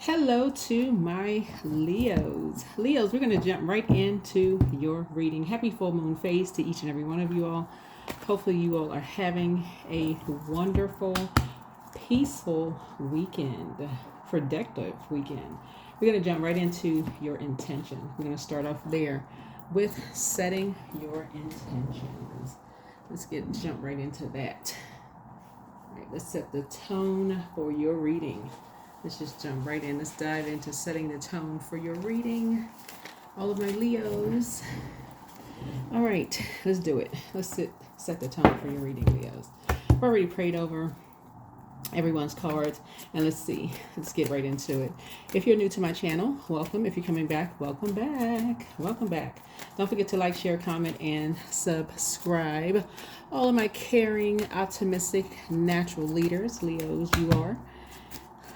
Hello to my Leos. Leos, we're going to jump right into your reading. Happy full moon phase to each and every one of you all. Hopefully you all are having a wonderful, peaceful weekend, productive weekend. We're going to jump right into your intention. We're going to start off there with setting your intentions. Let's jump right into that. All right, let's set the tone for your reading. Let's just jump right in. Let's dive into setting the tone for your reading. All of my Leos. All right, let's do it. Let's set the tone for your reading, Leos. I've already prayed over everyone's cards, and let's see. Let's get right into it. If you're new to my channel, welcome. If you're coming back, welcome back. Welcome back. Don't forget to like, share, comment, and subscribe. All of my caring, optimistic, natural leaders, Leos, you are.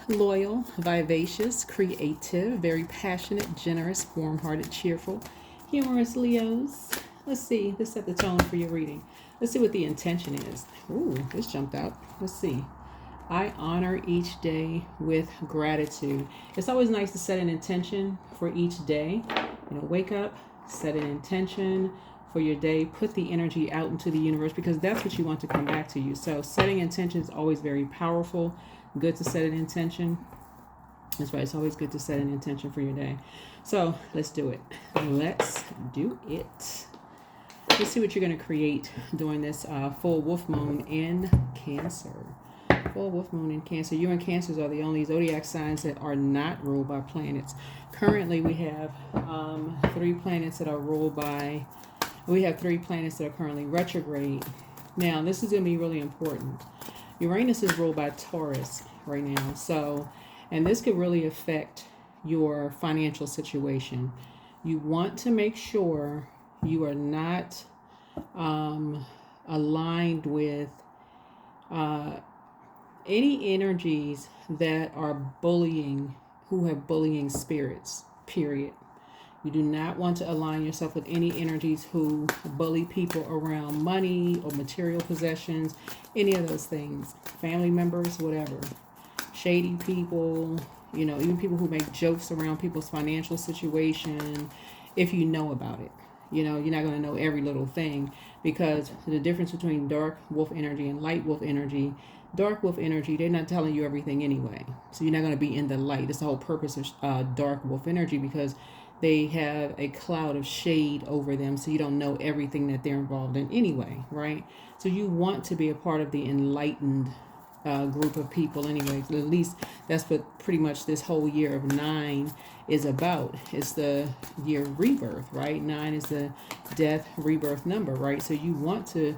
Loyal, vivacious, creative, very passionate, generous, warm-hearted, cheerful, humorous Leos. Let's see. Let's set the tone for your reading. Let's see what the intention is. Ooh, this jumped out. Let's see. I honor each day with gratitude. It's always nice to set an intention for each day. Wake up, set an intention for your day. Put the energy out into the universe because that's what you want to come back to you. So setting intention is always very powerful. Good to set an intention. That's right. It's always good to set an intention for your day. So let's do it. Let's do it. Let's see what you're going to create during this full wolf moon in Cancer. Full wolf moon in Cancer. You and Cancers are the only zodiac signs that are not ruled by planets. Currently, we have 3 planets that are ruled by. We have 3 planets that are currently retrograde. Now, this is going to be really important. Uranus is ruled by Taurus right now. So, and this could really affect your financial situation. You want to make sure you are not aligned with any energies that are bullying, who have bullying spirits, period. You do not want to align yourself with any energies who bully people around money or material possessions, any of those things. Family members, whatever. Shady people, even people who make jokes around people's financial situation, if you know about it. You're not going to know every little thing because the difference between dark wolf energy and light wolf energy, dark wolf energy, they're not telling you everything anyway. So you're not going to be in the light. It's the whole purpose of dark wolf energy because they have a cloud of shade over them, so you don't know everything that they're involved in anyway, right? So you want to be a part of the enlightened group of people anyway. At least that's what pretty much this whole year of 9 is about. It's the year rebirth, right? 9 is the death rebirth number, right? So you want the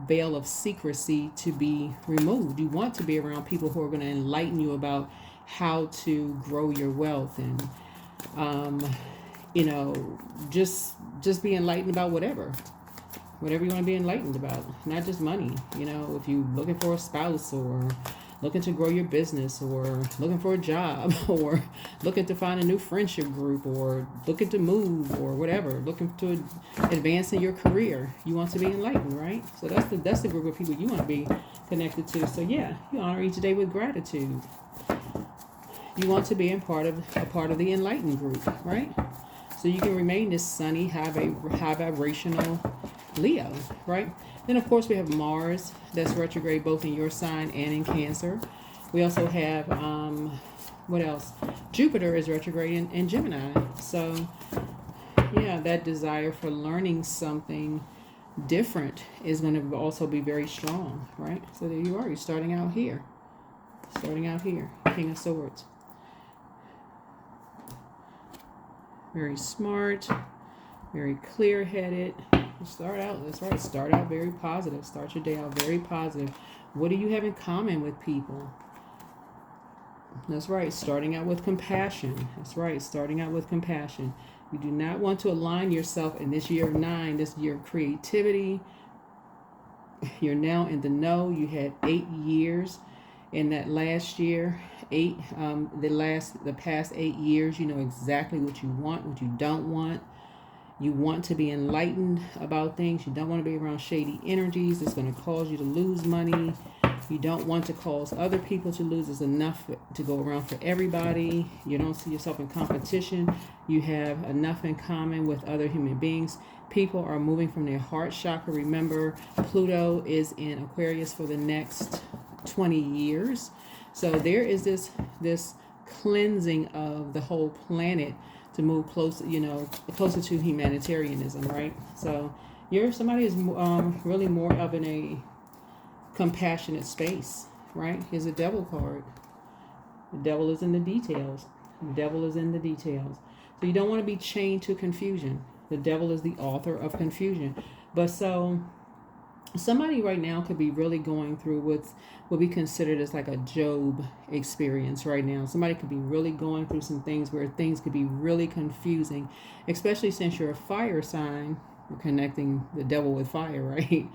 veil of secrecy to be removed. You want to be around people who are going to enlighten you about how to grow your wealth and just be enlightened about whatever you want to be enlightened about, not just money. If you're looking for a spouse or looking to grow your business or looking for a job or looking to find a new friendship group or looking to move or whatever, looking to advance in your career, you want to be enlightened, right? So that's the group of people you want to be connected to. So yeah, you honor each day with gratitude. You want to be a part of the enlightened group, right? So you can remain this sunny, high vibrational Leo, right? Then, of course, we have Mars that's retrograde both in your sign and in Cancer. We also have, what else? Jupiter is retrograde in Gemini. So, yeah, that desire for learning something different is going to also be very strong, right? So there you are. You're starting out here. King of Swords. Very smart, very clear-headed. Start out very positive. Start your day out very positive. What do you have in common with people? That's right, starting out with compassion. You do not want to align yourself in this year of 9, this year of creativity. You're now in the know. You had 8 years in that last year. The past 8 years, you know exactly what you want, what you don't want. You want to be enlightened about things. You don't want to be around shady energies. It's going to cause you to lose money. You don't want to cause other people to lose. There's enough to go around for everybody. You don't see yourself in competition. You have enough in common with other human beings. People are moving from their heart chakra. Remember, Pluto is in Aquarius for the next 20 years. So there is this cleansing of the whole planet to move closer, closer to humanitarianism, right? So somebody is really more of in a compassionate space, right? Here's a devil card. The devil is in the details. The devil is in the details. So you don't want to be chained to confusion. The devil is the author of confusion. But so somebody right now could be really going through what would be considered as like a Job experience right now. Somebody could be really going through some things where things could be really confusing, especially since you're a fire sign. We're connecting the devil with fire, right?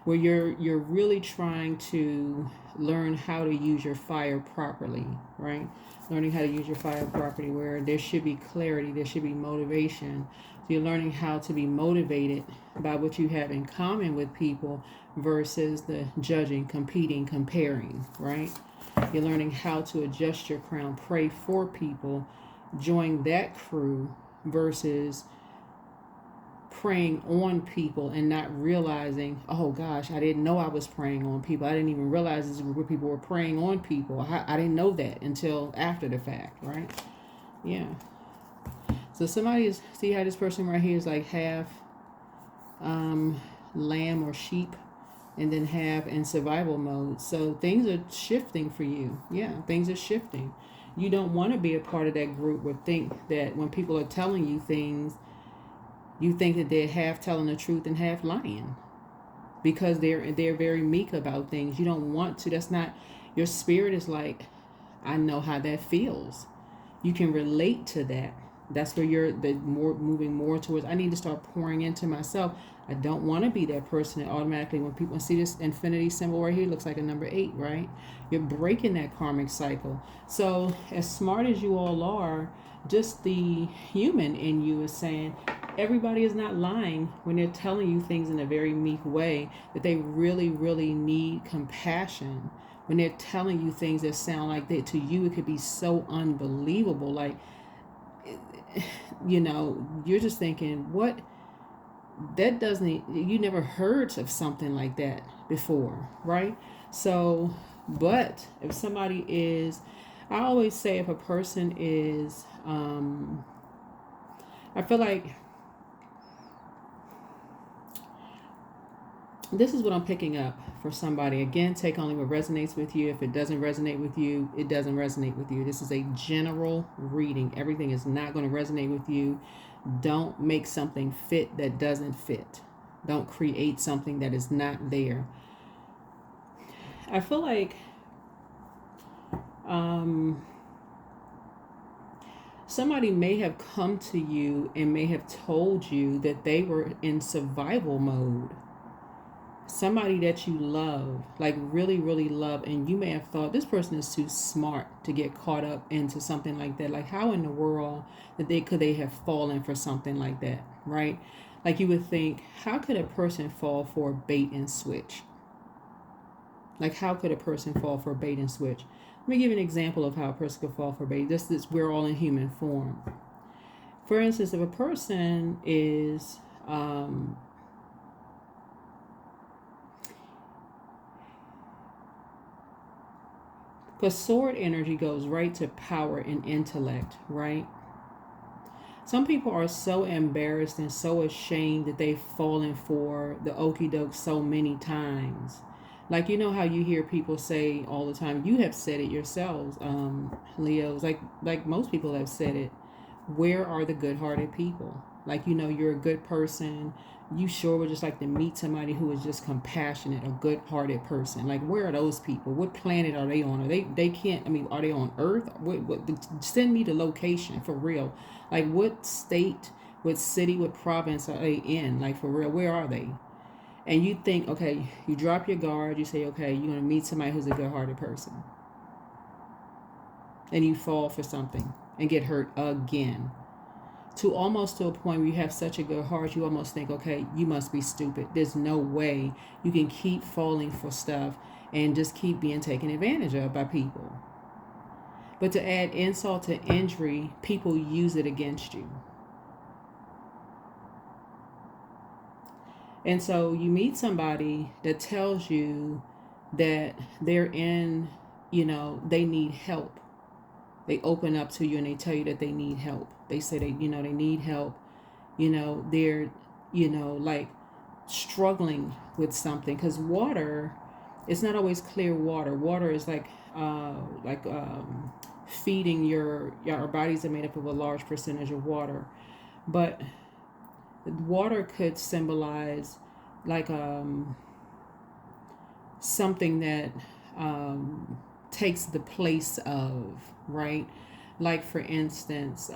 Where you're really trying to learn how to use your fire properly, right? Learning how to use your fire properly, where there should be clarity, there should be motivation. So you're learning how to be motivated by what you have in common with people versus the judging, competing, comparing, right? You're learning how to adjust your crown, pray for people, join that crew versus praying on people and not realizing, oh gosh, I didn't know I was praying on people. I didn't even realize this group of people were praying on people. I didn't know that until after the fact, right? Yeah. So see how this person right here is like half lamb or sheep and then half in survival mode. So things are shifting for you. Yeah, things are shifting. You don't want to be a part of that group or think that when people are telling you things, you think that they're half telling the truth and half lying because they're very meek about things. You don't want to. That's not, your spirit is like, I know how that feels. You can relate to that. That's where you're moving more towards, I need to start pouring into myself. I don't want to be that person that automatically, when people see this infinity symbol right here, it looks like a number 8, right? You're breaking that karmic cycle. So as smart as you all are, just the human in you is saying, everybody is not lying when they're telling you things in a very meek way, that they really, really need compassion. When they're telling you things that sound like that, to you, it could be so unbelievable. Like, you're just thinking, what? That doesn't, you never heard of something like that before, right? So, but if somebody is, I always say if a person is, I feel like this is what I'm picking up for somebody. Again, take only what resonates with you. If it doesn't resonate with you, it doesn't resonate with you. This is a general reading. Everything is not going to resonate with you. Don't make something fit that doesn't fit. Don't create something that is not there. I feel like somebody may have come to you and may have told you that they were in survival mode. Somebody that you love, like really, really love, and you may have thought this person is too smart to get caught up into something like that. Like, how in the world could they have fallen for something like that, right? Like, you would think, how could a person fall for bait and switch? Like, how could a person fall for bait and switch? Let me give you an example of how a person could fall for bait. We're all in human form. For instance, if a person is because sword energy goes right to power and intellect, right? Some people are so embarrassed and so ashamed that they've fallen for the okie doke so many times. Like, you know how you hear people say all the time, you have said it yourselves, Leos, like most people have said it. Where are the good-hearted people? Like, you're a good person. You sure would just like to meet somebody who is just compassionate, a good-hearted person. Like, where are those people? What planet are they on? Are they can't, are they on Earth? Send me the location, for real. Like, what state, what city, what province are they in? Like, for real, where are they? And you think, okay, you drop your guard. You say, okay, you're going to meet somebody who's a good-hearted person. And you fall for something and get hurt again. To a point where you have such a good heart, you almost think, okay, you must be stupid. There's no way you can keep falling for stuff and just keep being taken advantage of by people. But to add insult to injury, people use it against you. And so you meet somebody that tells you that they're in, they need help. They open up to you and they tell you that they need help. They say they need help. They're, like struggling with something. Because water, it's not always clear water. Water is like feeding our bodies are made up of a large percentage of water. But water could symbolize like something that takes the place of, right? Like for instance,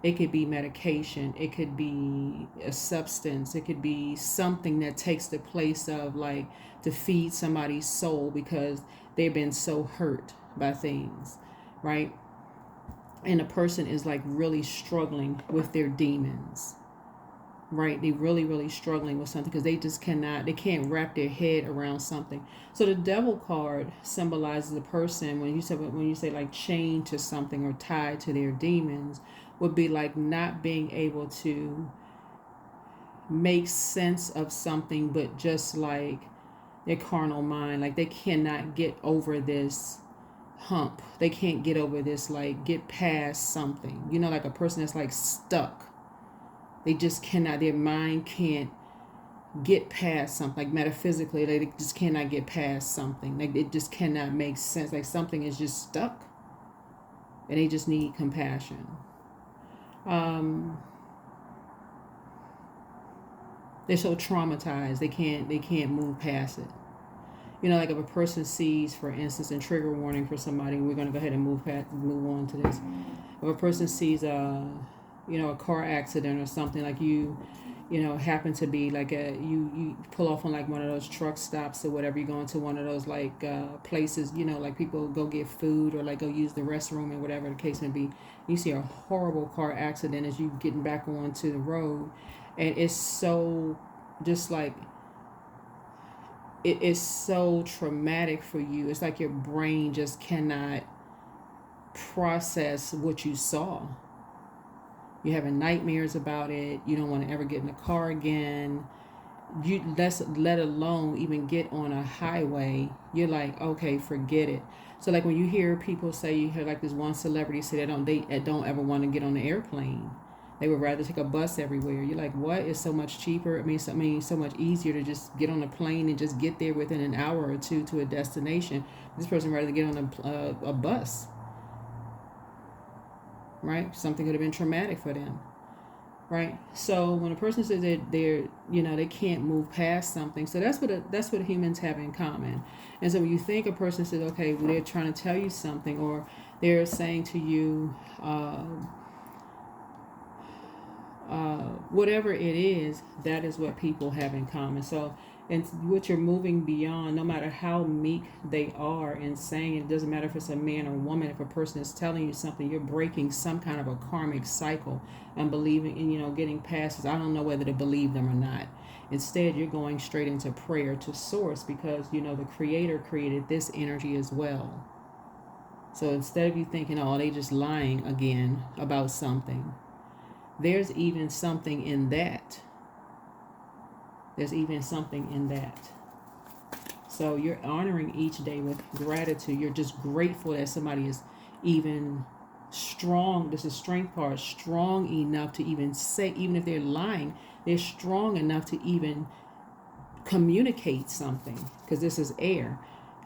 it could be medication, it could be a substance, it could be something that takes the place of, like, to feed somebody's soul because they've been so hurt by things, right? And a person is like really struggling with their demons, right? They really struggling with something because they can't wrap their head around something. So the devil card symbolizes the person, when you say like chained to something or tied to their demons, would be like not being able to make sense of something, but just like their carnal mind, like they cannot get over this hump. They can't get over this, like get past something, like a person that's like stuck. They just cannot, their mind can't get past something. Like metaphysically, they just cannot get past something. Like it just cannot make sense. Like something is just stuck and they just need compassion. They're so traumatized, they can't move past it. Like if a person sees, for instance, and trigger warning for somebody, we're going to go ahead and move on to this. If a person sees a car accident or something, like you happen to be like you pull off on like one of those truck stops or whatever, you go into one of those like places, like people go get food or like go use the restroom or whatever the case may be. You see a horrible car accident as you getting back onto the road, and it's so just like it is so traumatic for you. It's like your brain just cannot process what you saw. You're having nightmares about it. You don't want to ever get in a car again. Let alone even get on a highway. You're like, okay, forget it. So like when you hear people say, you hear like this one celebrity say they don't ever want to get on the airplane. They would rather take a bus everywhere. You're like, what? It's so much cheaper. I mean, so much easier to just get on a plane and just get there within an hour or two to a destination. This person rather get on a bus. Right? Something could have been traumatic for them. Right? So when a person says that they can't move past something, so that's what humans have in common. And so when you think a person says, okay, well, they're trying to tell you something, or they're saying to you, whatever it is, that is what people have in common. So, and what you're moving beyond, no matter how meek they are in saying it, doesn't matter if it's a man or woman, if a person is telling you something, you're breaking some kind of a karmic cycle and believing in, getting past this. I don't know whether to believe them or not. Instead, you're going straight into prayer to source, because, the creator created this energy as well. So instead of you thinking, oh, they just lying again about something, there's even something in that. There's even something in that. So you're honoring each day with gratitude. You're just grateful that somebody is even strong. This is strength card. Strong enough to even say, even if they're lying, they're strong enough to even communicate something, because this is air.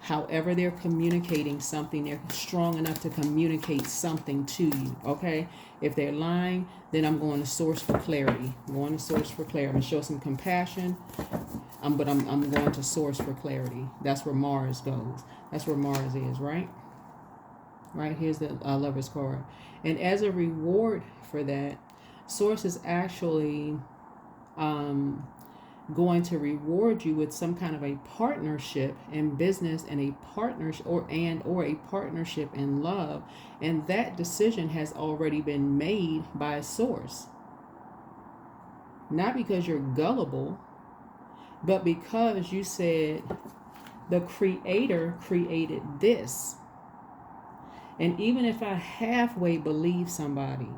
However they're communicating something, they're strong enough to communicate something to you, okay? If they're lying, then I'm going to source for clarity. I'm going to source for clarity. I'm going to show some compassion, but I'm going to source for clarity. That's where Mars goes. That's where Mars is, right? Right, here's the Lover's card. And as a reward for that, Source is actually going to reward you with some kind of a partnership in business, and a partnership or a partnership in love, and that decision has already been made by Source. Not because you're gullible, but because you said, The Creator created this. And even if I halfway believe somebody,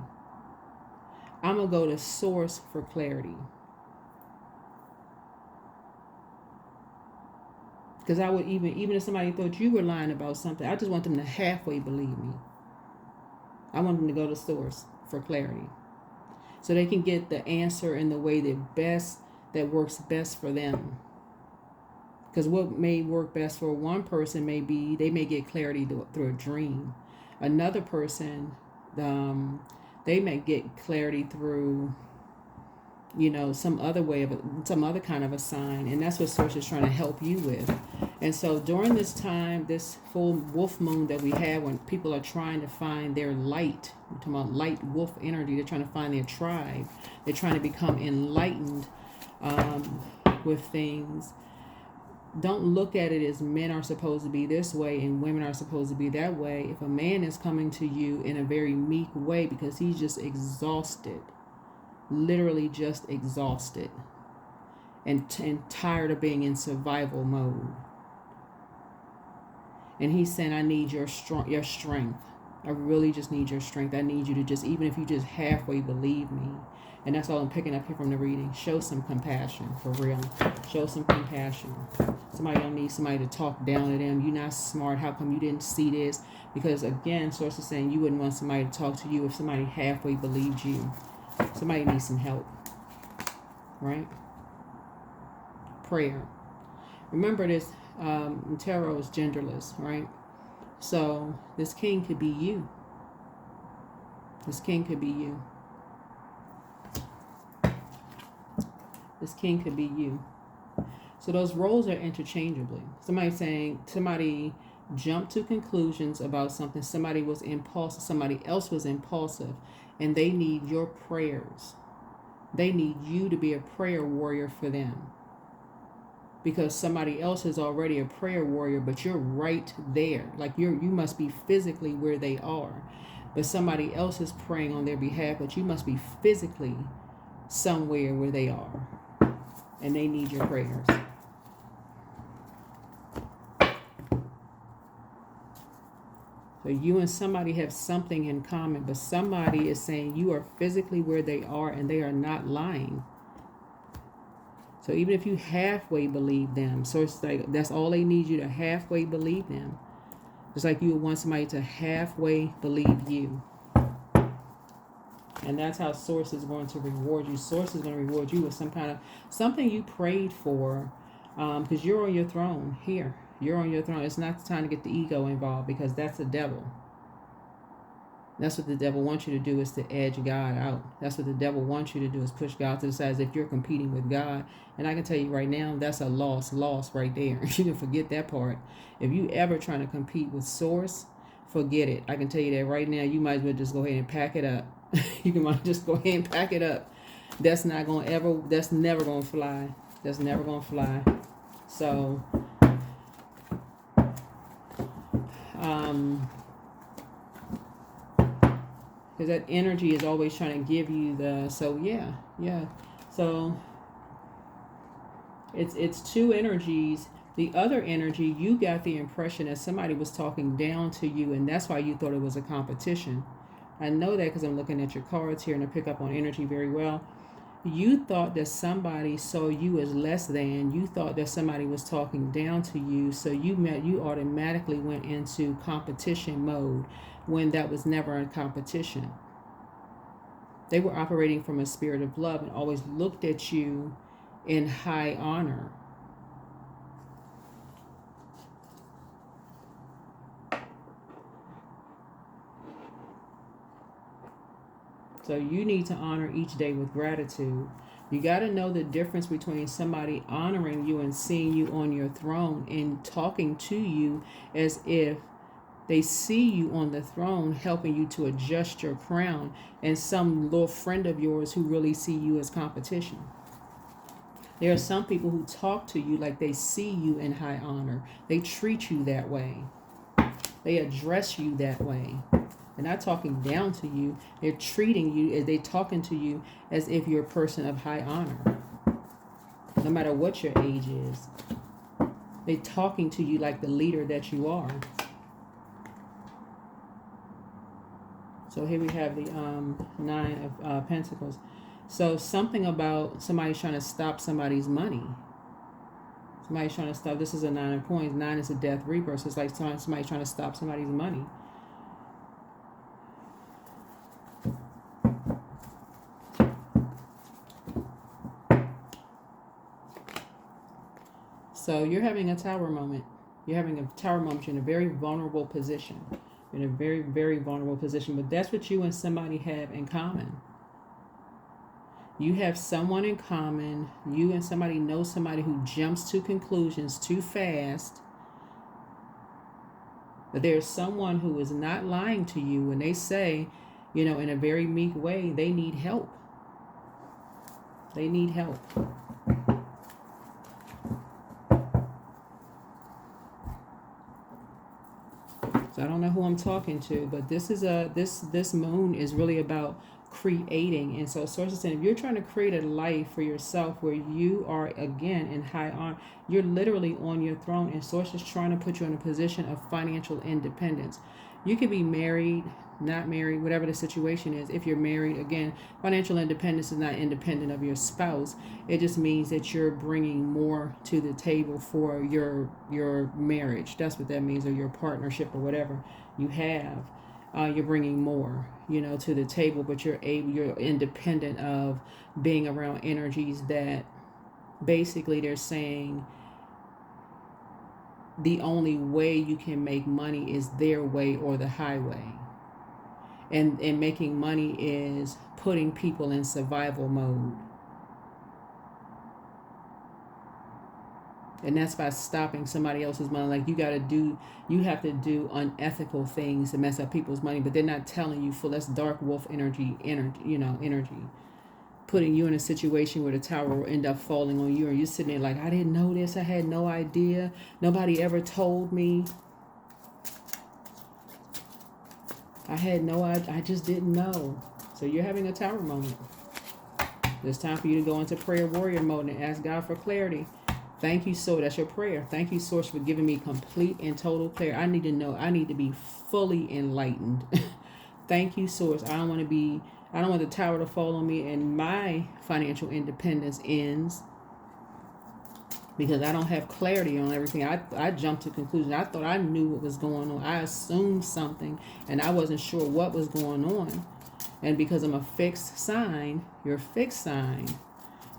I'm going to go to source for clarity. Because I would even if somebody thought you were lying about something, I just want them to halfway believe me. I want them to go to source for clarity. So they can get the answer in the way that works best for them. Because what may work best for one person may be, they may get clarity through a dream. Another person, they may get clarity through, some other kind of a sign. And that's what Source is trying to help you with. And so during this time, this full wolf moon that we have, when people are trying to find their light, we're talking about light wolf energy, they're trying to find their tribe. They're trying to become enlightened with things. Don't look at it as men are supposed to be this way and women are supposed to be that way. If a man is coming to you in a very meek way because he's just exhausted, literally just exhausted and tired of being in survival mode, and he's saying, I need your strength. I really just need your strength. I need you to just, even if you just halfway believe me. And that's all I'm picking up here from the reading. Show some compassion, for real. Show some compassion. Somebody don't need somebody to talk down to them. You're not smart. How come you didn't see this? Because again, Source is saying you wouldn't want somebody to talk to you if somebody halfway believed you. Somebody needs some help. Right? Prayer. Remember this, tarot is genderless, right? So this king could be you. This king could be you. This king could be you. So those roles are interchangeably. Somebody jumped to conclusions about something. Somebody was impulsive. Somebody else was impulsive. And they need your prayers. They need you to be a prayer warrior for them. Because somebody else is already a prayer warrior, but you're right there. Like you must be physically where they are. But somebody else is praying on their behalf, but you must be physically somewhere where they are. And they need your prayers. So you and somebody have something in common, but somebody is saying you are physically where they are and they are not lying. So even if you halfway believe them, so it's like that's all they need you to halfway believe them. Just like you would want somebody to halfway believe you. And that's how Source is going to reward you. Source is going to reward you with something you prayed for, because you're on your throne here. You're on your throne. It's not the time to get the ego involved, because that's the devil. That's what the devil wants you to do, is to edge God out. That's what the devil wants you to do, is push God to the side as if you're competing with God. And I can tell you right now, that's a loss right there. You can forget that part. If you ever trying to compete with Source, forget it. I can tell you that right now, you might as well just go ahead and pack it up. You can just go ahead and pack it up. That's never going to fly. That's never going to fly. So, because that energy is always trying to give you so it's two energies. The other energy, you got the impression that somebody was talking down to you, and that's why you thought it was a competition. I know that because I'm looking at your cards here and I pick up on energy very well. You thought that somebody saw you as less than. You thought that somebody was talking down to you, so you automatically went into competition mode when that was never a competition. They were operating from a spirit of love and always looked at you in high honor. So you need to honor each day with gratitude. You got to know the difference between somebody honoring you and seeing you on your throne and talking to you as if they see you on the throne, helping you to adjust your crown, and some little friend of yours who really see you as competition. There are some people who talk to you like they see you in high honor. They treat you that way. They address you that way. They're not talking down to you. They're treating you, they're talking to you as if you're a person of high honor. No matter what your age is. They're talking to you like the leader that you are. So here we have the Nine of Pentacles. So something about somebody's trying to stop somebody's money. Somebody's trying to stop. This is a Nine of Coins. 9 is a death rebirth. So it's like somebody's trying to stop somebody's money. So you're having a tower moment. You're having a tower moment. You're in a very vulnerable position. You're in a very, very vulnerable position. But that's what you and somebody have in common. You have someone in common. You and somebody know somebody who jumps to conclusions too fast. But there's someone who is not lying to you when they say, you know, in a very meek way, they need help. They need help. So I don't know who I'm talking to, but this is this moon is really about creating. And so sources saying if you're trying to create a life for yourself where you are again in high honor, you're literally on your throne, and sources trying to put you in a position of financial independence. You could be married, not married, whatever the situation is. If you're married, again, financial independence is not independent of your spouse. It just means that you're bringing more to the table for your marriage. That's what that means, or your partnership, or whatever you have. You're bringing more, you know, to the table, but you're independent of being around energies that basically they're saying the only way you can make money is their way or the highway. And making money is putting people in survival mode. And that's by stopping somebody else's money. Like you have to do unethical things to mess up people's money, but they're not telling you full. That's dark wolf energy, putting you in a situation where the tower will end up falling on you, and you're sitting there like, I didn't know this, I had no idea, nobody ever told me. I just didn't know. So you're having a tower moment. It's time for you to go into prayer warrior mode and ask God for clarity. Thank you, Source. That's your prayer. Thank you, Source, for giving me complete and total clarity. I need to know. I need to be fully enlightened. Thank you, Source. I don't want the tower to fall on me and my financial independence ends because I don't have clarity on everything. I jumped to conclusions. I thought I knew what was going on. I assumed something and I wasn't sure what was going on. And because I'm a fixed sign, you're a fixed sign.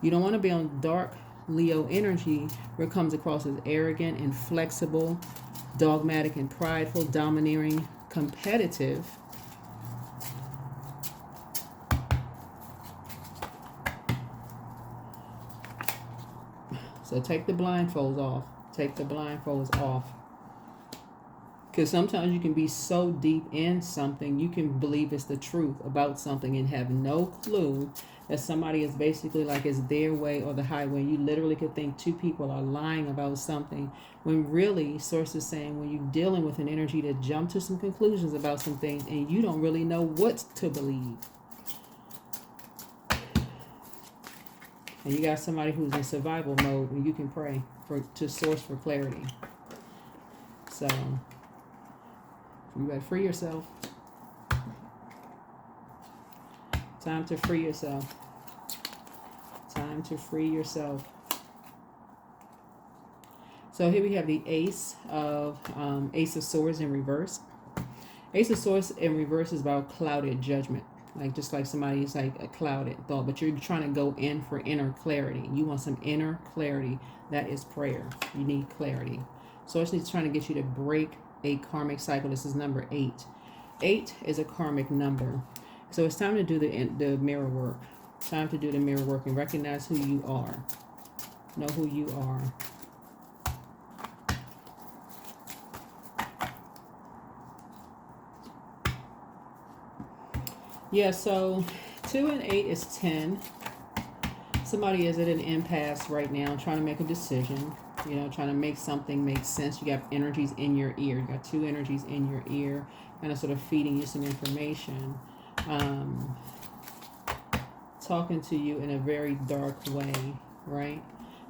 You don't want to be on dark Leo energy where it comes across as arrogant, inflexible, dogmatic and prideful, domineering, competitive. So take the blindfolds off. Take the blindfolds off. Because sometimes you can be so deep in something, you can believe it's the truth about something and have no clue that somebody is basically like it's their way or the highway. You literally could think two people are lying about something when really, Source is saying, when you're dealing with an energy to jump to some conclusions about some things and you don't really know what to believe. And you got somebody who's in survival mode and you can pray to Source for clarity. So you better free yourself. Time to free yourself. Time to free yourself. So here we have the Ace of Swords in reverse. Ace of Swords in reverse is about clouded judgment. Like just like somebody's like a clouded thought, but you're trying to go in for inner clarity. You want some inner clarity. That is prayer. You need clarity. So it's trying to get you to break a karmic cycle. This is number 8. 8 is a karmic number. So it's time to do the mirror work. Time to do the mirror work and recognize who you are. Know who you are. Yeah, so 2 and 8 is 10. Somebody is at an impasse right now, trying to make a decision. You know, trying to make something make sense. You got energies in your ear. You got 2 energies in your ear, kind of sort of feeding you some information. Talking to you in a very dark way, right?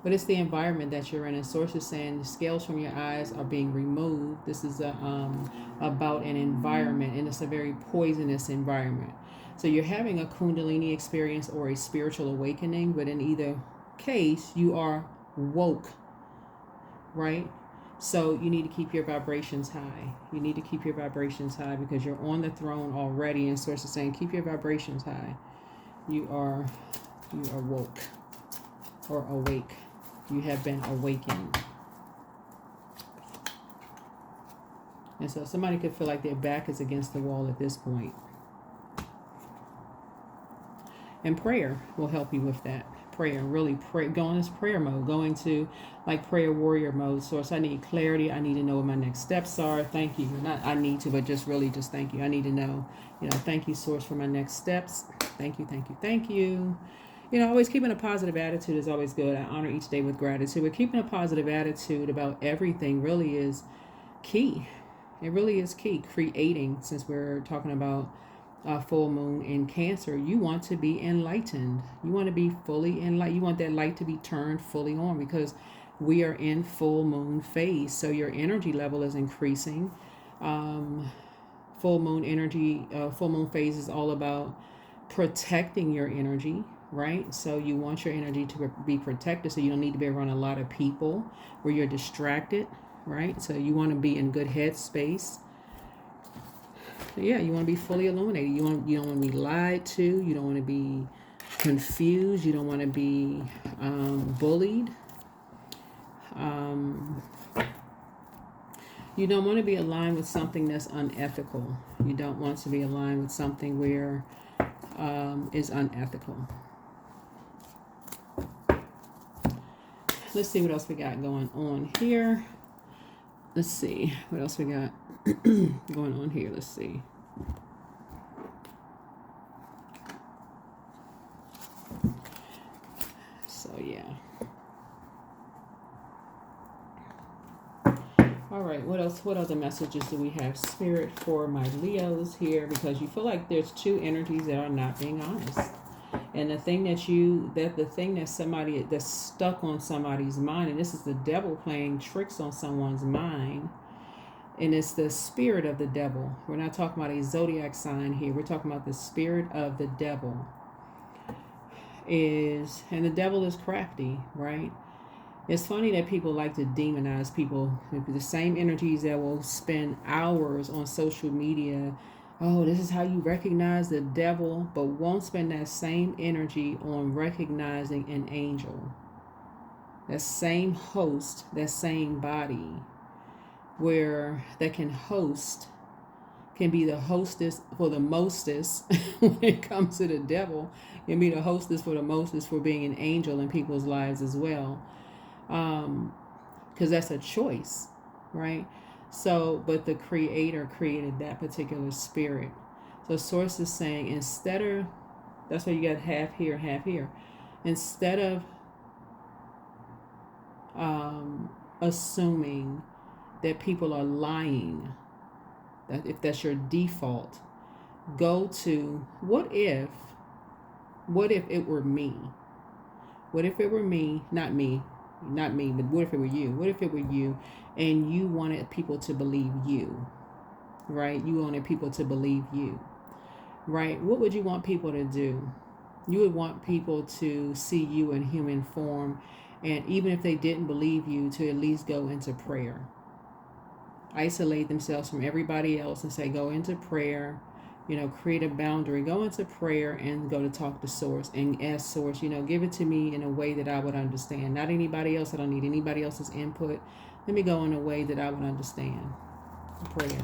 but it's the environment that you're in. And source is saying the scales from your eyes are being removed. This is about an environment, and it's a very poisonous environment. So you're having a kundalini experience or a spiritual awakening, but in either case, you are woke, right? So you need to keep your vibrations high. You need to keep your vibrations high because you're on the throne already, and source is saying keep your vibrations high. You are woke or awake. You have been awakened. And so somebody could feel like their back is against the wall at this point. And prayer will help you with that. Prayer, really pray. Go in this prayer mode. Go into like prayer warrior mode. Source, I need clarity. I need to know what my next steps are. Thank you. Not I need to, but just really just thank you. I need to know, thank you, source, for my next steps. Thank you, thank you, thank you. Always keeping a positive attitude is always good. I honor each day with gratitude. But keeping a positive attitude about everything really is key. It really is key. Creating, since we're talking about full moon in Cancer, you want to be enlightened. You want to be fully enlightened. You want that light to be turned fully on because we are in full moon phase. So your energy level is increasing. Full moon energy, full moon phase is all about protecting your energy, right? So you want your energy to be protected so you don't need to be around a lot of people where you're distracted, right? So you want to be in good headspace. Yeah, you want to be fully illuminated. You don't want to be lied to. You don't want to be confused. You don't want to be bullied. You don't want to be aligned with something that's unethical. You don't want to be aligned with something where is unethical. Let's see what else we got going on here. Let's see what else we got going on here. Let's see. So yeah. All right, what else? What other messages do we have, Spirit, for my Leos here? Because you feel like there's two energies that are not being honest. And the thing that's stuck on somebody's mind, and this is the devil playing tricks on someone's mind, and it's the spirit of the devil. We're not talking about a zodiac sign here. We're talking about the spirit of the devil. And the devil is crafty, right? It's funny that people like to demonize people. The same energies that will spend hours on social media. Oh, this is how you recognize the devil, but won't spend that same energy on recognizing an angel. That same host, that same body, where that can be the hostess for the mostest when it comes to the devil, can be the hostess for the mostest for being an angel in people's lives as well. Because that's a choice, right? So, but the creator created that particular spirit. So source is saying that's why you got half here, half here. Instead of assuming that people are lying, that if that's your default, go to what if it were me? What if it were me, not me, but what if it were you? What if it were you and you wanted people to believe you, right? You wanted people to believe you, right? What would you want people to do? You would want people to see you in human form, and even if they didn't believe you, to at least go into prayer. Isolate themselves from everybody else and say, go into prayer, create a boundary, go into prayer and go to talk to source and ask source, give it to me in a way that I would understand. Not anybody else. I don't need anybody else's input. Let me go in a way that I would understand. Prayer,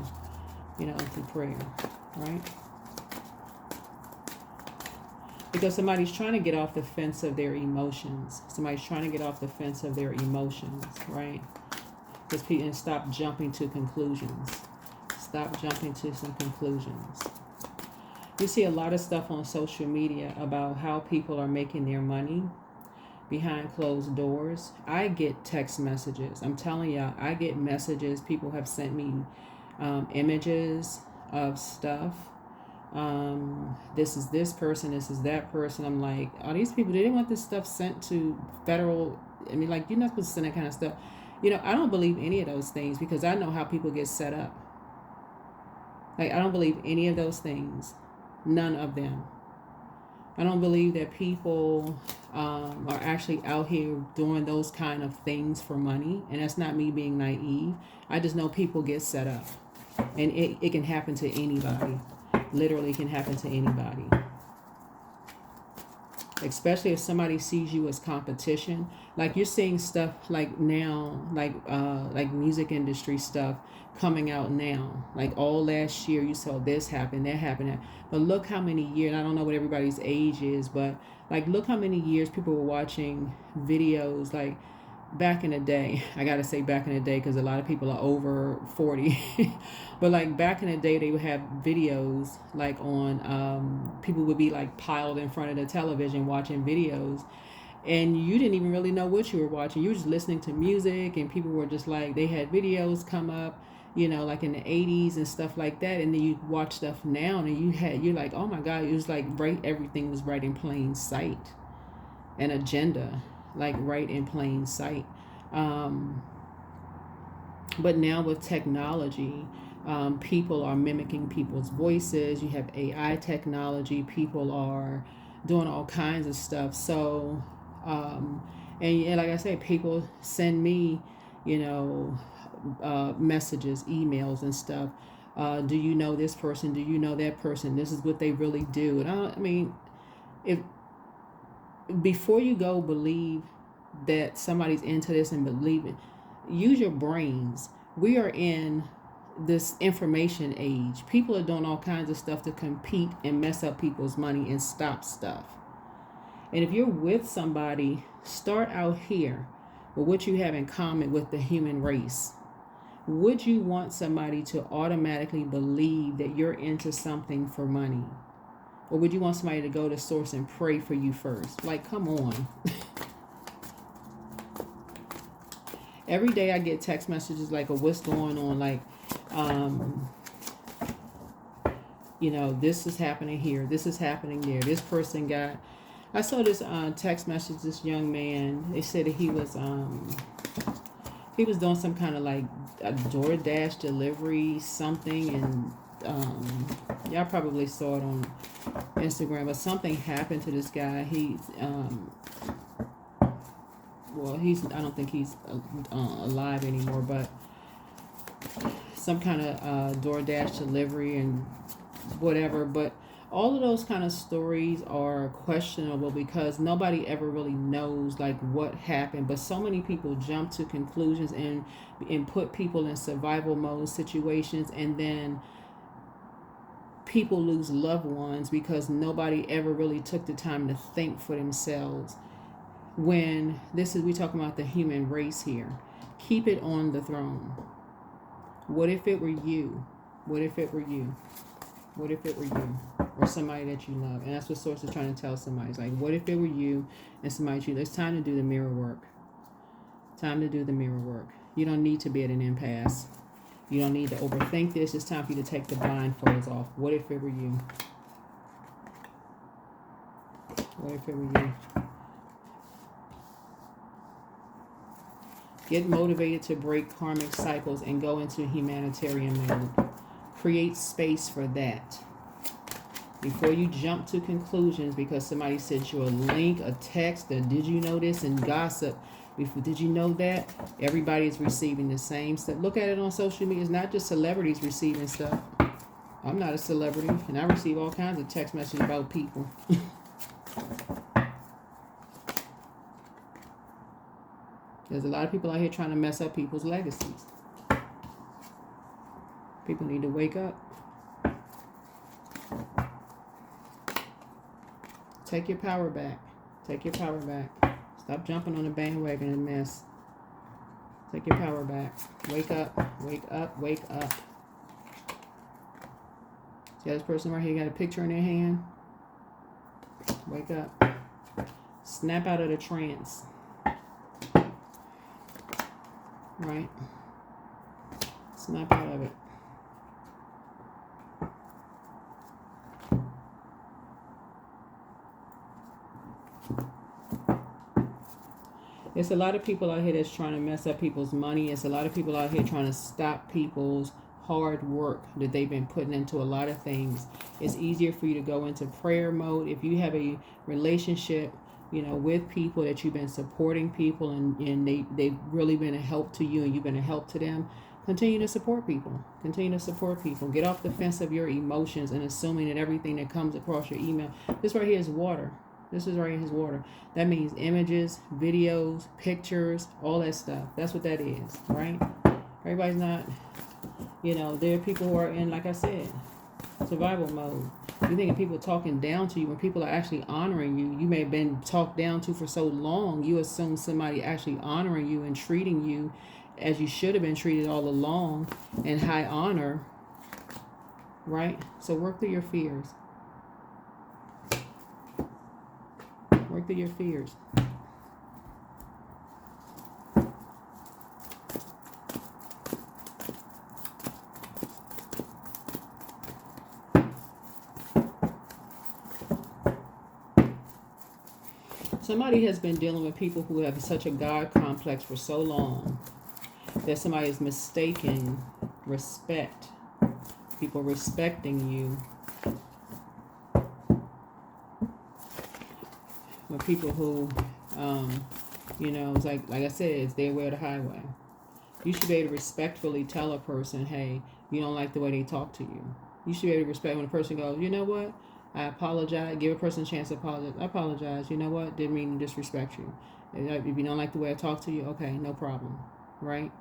through prayer, right? Because somebody's trying to get off the fence of their emotions. Somebody's trying to get off the fence of their emotions, right? And stop jumping to conclusions. Stop jumping to some conclusions. You see a lot of stuff on social media about how people are making their money behind closed doors. I get text messages. I'm telling y'all, I get messages. People have sent me images of stuff This is this person, this is that person. I'm like, are these people, they want this stuff sent to federal? I mean, like, you're not supposed to send that kind of stuff. I don't believe any of those things because I know how people get set up. Like, I don't believe any of those things. None of them. I don't believe that people are actually out here doing those kind of things for money. And that's not me being naive. I just know people get set up. And it can happen to anybody. Literally can happen to anybody. Especially if somebody sees you as competition. Like, you're seeing stuff like now, like music industry stuff coming out now. Like, all last year you saw this happen, that happened. But look how many years, I don't know what everybody's age is, but like, look how many years people were watching videos. Like, back in the day, I gotta say back in the day because a lot of people are over 40. But like, back in the day, they would have videos like on, people would be like piled in front of the television watching videos, and you didn't even really know what you were watching. You were just listening to music, and people were just like, they had videos come up, like in the 80s and stuff like that. And then you watch stuff now, and you're like, oh my God, it was like everything was right in plain sight. An agenda, like right in plain sight. But now with technology, people are mimicking people's voices. You have AI technology. People are doing all kinds of stuff. So, and like I said, people send me, messages, emails and stuff. Do you know this person? Do you know that person? This is what they really do. And I mean, if before you go believe that somebody's into this and believe it, use your brains. We are in this information age. People are doing all kinds of stuff to compete and mess up people's money and stop stuff. And if you're with somebody, start out here with what you have in common with the human race. Would you want somebody to automatically believe that you're into something for money? Or would you want somebody to go to source and pray for you first? Like, come on. Every day I get text messages like, oh, what's going on? Like, this is happening here. This is happening there. This person got... I saw this text message, this young man. They said that he was doing some kind of like a DoorDash delivery something. And y'all probably saw it on Instagram, but something happened to this guy. I don't think he's alive anymore, but some kind of DoorDash delivery and whatever. But all of those kind of stories are questionable because nobody ever really knows like what happened. But so many people jump to conclusions and put people in survival mode situations, and then people lose loved ones because nobody ever really took the time to think for themselves. When we talking about the human race here. Keep it on the throne. What if it were you? What if it were you? What if it were you? Or somebody that you love? And that's what Source is trying to tell somebody. It's like, what if it were you and somebody that you love? It's time to do the mirror work. Time to do the mirror work. You don't need to be at an impasse. You don't need to overthink this. It's time for you to take the blindfolds off. What if it were you? What if it were you? Get motivated to break karmic cycles and go into humanitarian mode. Create space for that. Before you jump to conclusions because somebody sent you a link, a text, or did you know this, and gossip. Did you know that? Everybody is receiving the same stuff. Look at it on social media. It's not just celebrities receiving stuff. I'm not a celebrity, and I receive all kinds of text messages about people. There's a lot of people out here trying to mess up people's legacies. People need to wake up. Take your power back. Take your power back. Stop jumping on the bandwagon and mess. Take your power back. Wake up. Wake up. Wake up. See this person right here got a picture in their hand? Wake up. Snap out of the trance. Right? Snap out of it. It's a lot of people out here that's trying to mess up people's money. It's a lot of people out here trying to stop people's hard work that they've been putting into a lot of things. It's easier for you to go into prayer mode if you have a relationship, you know, with people that you've been supporting people, and they've really been a help to you and you've been a help to them. Continue to support people. Continue to support people. Get off the fence of your emotions and assuming that everything that comes across your email. This right here is water. This is right here is water. That means images, videos, pictures, all that stuff. That's what that is, right? Everybody's not, you know, there are people who are in, like I said, survival mode. You think of people talking down to you when people are actually honoring you. You may have been talked down to for so long, you assume somebody actually honoring you and treating you as you should have been treated all along, in high honor, right? So work through your fears. Work through your fears. Somebody has been dealing with people who have such a God complex for so long that somebody is mistaking respect, people respecting you, with people who, you know, it's like I said, it's their way or the highway. You should be able to respectfully tell a person, hey, you don't like the way they talk to you. You should be able to respect when a person goes, you know what, I apologize. Give a person a chance to apologize. I apologize. You know what, didn't mean to disrespect you. If you don't like the way I talk to you, okay, no problem, right?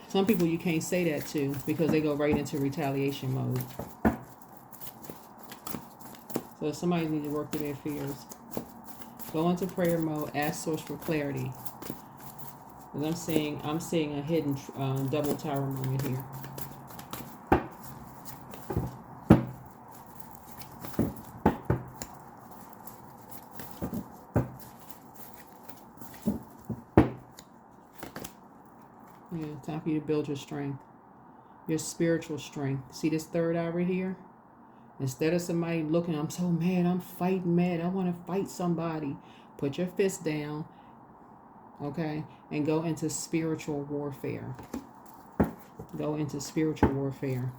Some people you can't say that to because they go right into retaliation mode. So somebody needs to work through their fears. Go into prayer mode. Ask Source for clarity. Because I'm seeing a hidden double tower moment here. Yeah, time for you to build your strength, your spiritual strength. See this third eye right here? Instead of somebody looking, I'm so mad, I'm fighting mad, I want to fight somebody. Put your fist down, okay? And go into spiritual warfare. Go into spiritual warfare.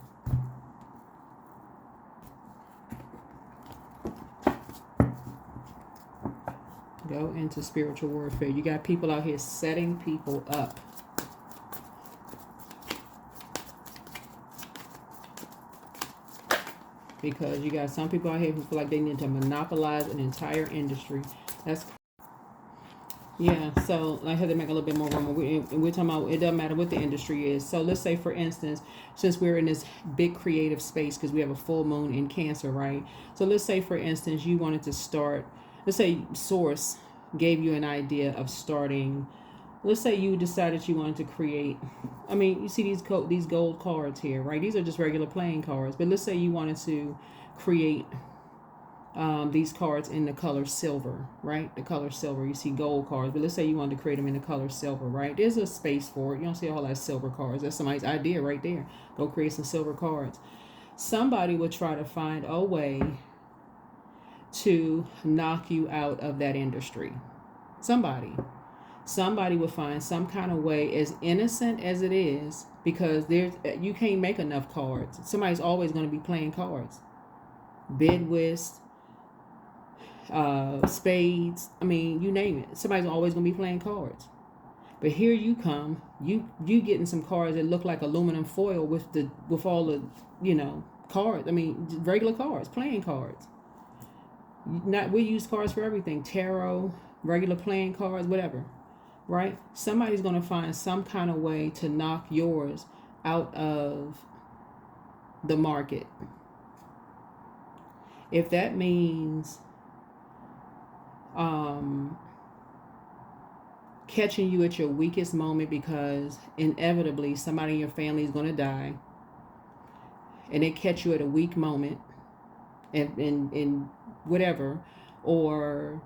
Go into spiritual warfare. You got people out here setting people up. Because you got some people out here who feel like they need to monopolize an entire industry. That's, yeah, so I had to make a little bit more room. We're talking about, it doesn't matter what the industry is. So let's say, for instance, since we're in this big creative space, because we have a full moon in Cancer, right? So let's say, for instance, you wanted to start, let's say Source gave you an idea of starting, let's say you decided you wanted to create, I mean, you see these gold cards here, right? These are just regular playing cards. But let's say you wanted to create these cards in the color silver, right? The color silver. You see gold cards, but let's say you wanted to create them in the color silver, right? There's a space for it. You don't see a whole lot of silver cards. That's somebody's idea right there. Go create some silver cards. Somebody would try to find a way to knock you out of that industry. Somebody will find some kind of way, as innocent as it is, because you can't make enough cards. Somebody's always going to be playing cards. Bid whist, spades, I mean, you name it. Somebody's always going to be playing cards. But here you come, you getting some cards that look like aluminum foil with all the, you know, cards. I mean, regular cards, playing cards. We use cards for everything. Tarot, regular playing cards, whatever. Right? Somebody's going to find some kind of way to knock yours out of the market. If that means catching you at your weakest moment, because inevitably somebody in your family is going to die, and they catch you at a weak moment, and whatever, or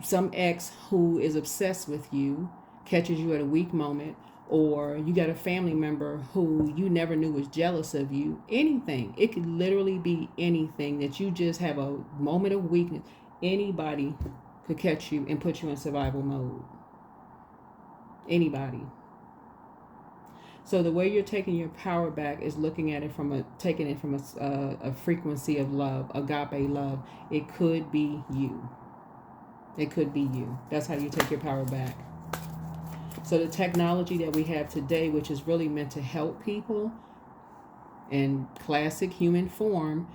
some ex who is obsessed with you catches you at a weak moment, or you got a family member who you never knew was jealous of you. Anything. It could literally be anything that you just have a moment of weakness. Anybody could catch you and put you in survival mode. Anybody. So the way you're taking your power back is looking at it from taking it from a frequency of love, agape love. It could be you. It could be you. That's how you take your power back. So the technology that we have today, which is really meant to help people in classic human form,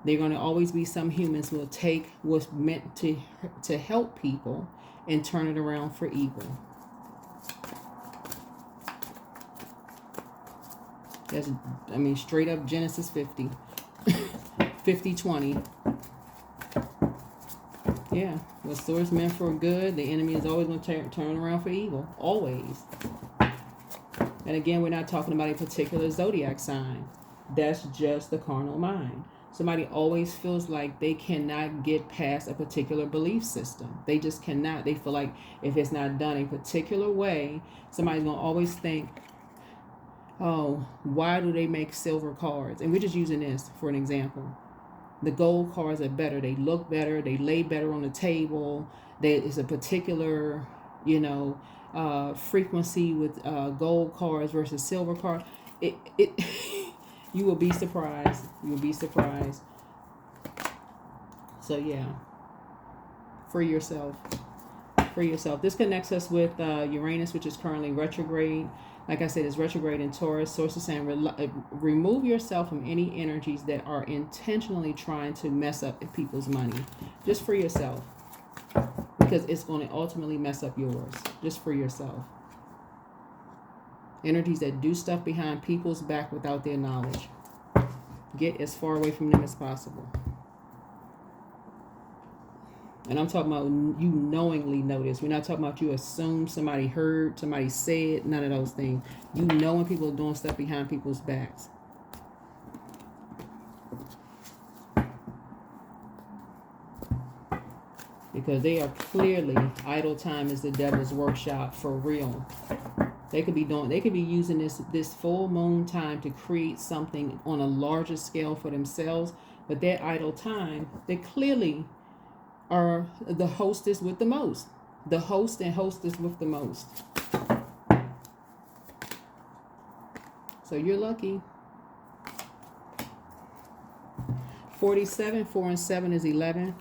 there are going to always be some humans who will take what's meant to help people and turn it around for evil. That's, I mean, straight up Genesis 50. 50-20. Yeah. What source meant for good, the enemy is always going to turn around for evil. Always. And again, we're not talking about a particular zodiac sign. That's just the carnal mind. Somebody always feels like they cannot get past a particular belief system. They just cannot. They feel like if it's not done a particular way, somebody's going to always think, oh, why do they make silver cards? And we're just using this for an example. The gold cards are better. They look better. They lay better on the table. There is a particular, frequency with gold cards versus silver cards. It you will be surprised. You will be surprised. So yeah, free yourself. Free yourself. This connects us with Uranus, which is currently retrograde. Like I said, it's retrograde in Taurus. Source is saying remove yourself from any energies that are intentionally trying to mess up people's money. Just free yourself. Because it's going to ultimately mess up yours. Just free yourself. Energies that do stuff behind people's back without their knowledge. Get as far away from them as possible. And I'm talking about you knowingly know this. We're not talking about you assume somebody heard, somebody said, none of those things. You know when people are doing stuff behind people's backs. Because they are clearly, idle time is the devil's workshop for real. They could be using this full moon time to create something on a larger scale for themselves. But their idle time, they clearly are the hostess with the most. The host and hostess with the most. So you're lucky. 47, 4 and 7 is 11.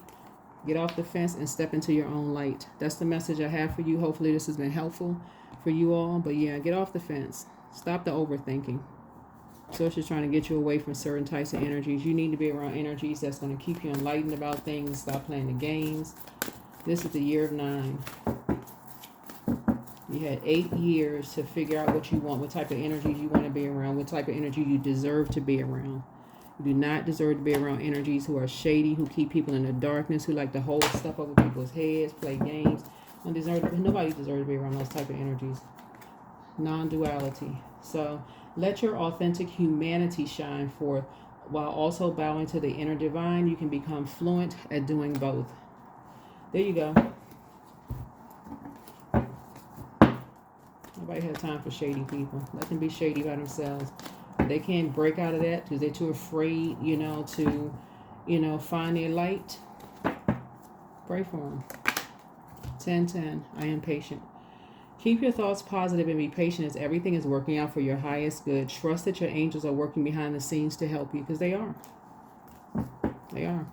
Get off the fence and step into your own light. That's the message I have for you. Hopefully this has been helpful for you all. But yeah, get off the fence. Stop the overthinking. So it's just trying to get you away from certain types of energies. You need to be around energies that's going to keep you enlightened about things. Stop playing the games. This is the year of 9. You had 8 years to figure out what you want, what type of energies you want to be around, what type of energy you deserve to be around. You do not deserve to be around energies who are shady, who keep people in the darkness, who like to hold stuff over people's heads, play games. Nobody deserves to be around those type of energies. Non-duality. So let your authentic humanity shine forth while also bowing to the inner divine. You can become fluent at doing both. There you go. Nobody has time for shady people. Let them be shady by themselves. They can't break out of that because they're too afraid, to, find their light. Pray for them. 10-10. I am patient. Keep your thoughts positive and be patient as everything is working out for your highest good. Trust that your angels are working behind the scenes to help you because they are. They are.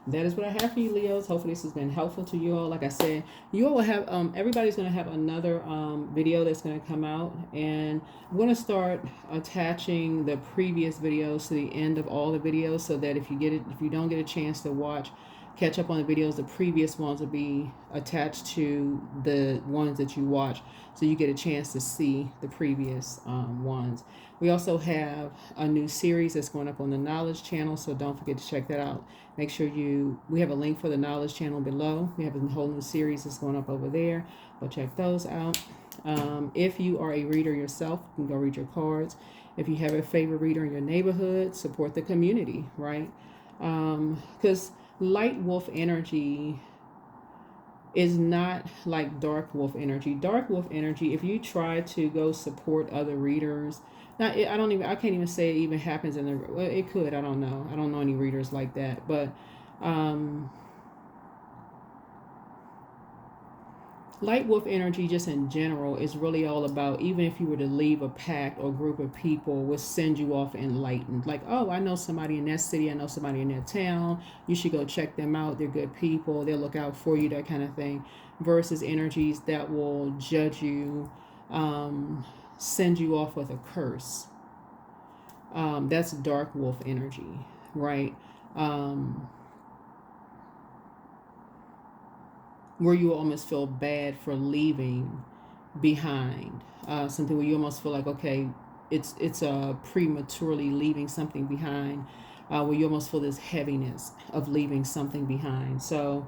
That is what I have for you, Leos. Hopefully this has been helpful to you all. Like I said, you all will have, everybody's going to have another video that's going to come out. And I'm going to start attaching the previous videos to the end of all the videos so that if you don't get a chance to catch up on the videos, the previous ones will be attached to the ones that you watch. So you get a chance to see the previous ones. We also have a new series that's going up on the Knowledge channel, so don't forget to check that out. Make sure we have a link for the Knowledge channel below. We have a whole new series that's going up over there. Go check those out. If you are a reader yourself, you can go read your cards. If you have a favorite reader in your neighborhood, support the community, right? Because light wolf energy is not like dark wolf energy. Dark wolf energy, if you try to go support other readers, I can't even say it even happens it could, I don't know any readers like that, but Light wolf energy, just in general, is really all about, even if you were to leave a pack or group of people, will send you off enlightened. Like, oh, I know somebody in that city, I know somebody in that town, you should go check them out. They're good people, they'll look out for you, that kind of thing. Versus energies that will judge you, send you off with a curse. That's dark wolf energy, right? Where you almost feel bad for leaving behind something, where you almost feel like, okay, it's prematurely leaving something behind, where you almost feel this heaviness of leaving something behind. So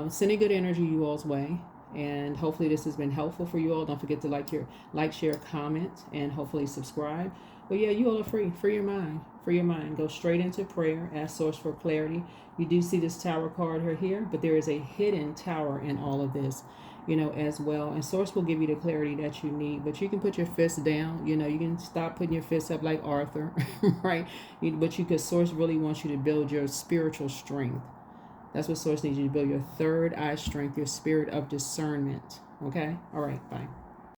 sending good energy you all's way, and hopefully this has been helpful for you all. Don't forget to like, share, comment, and hopefully subscribe. But yeah, you all are free. Free your mind. Free your mind. Go straight into prayer. Ask Source for clarity. You do see this Tower card here, but there is a hidden tower in all of this, as well. And Source will give you the clarity that you need. But you can put your fist down. You can stop putting your fists up like Arthur, right? But Source really wants you to build your spiritual strength. That's what Source needs you to build, your third eye strength, your spirit of discernment. Okay? All right. Bye.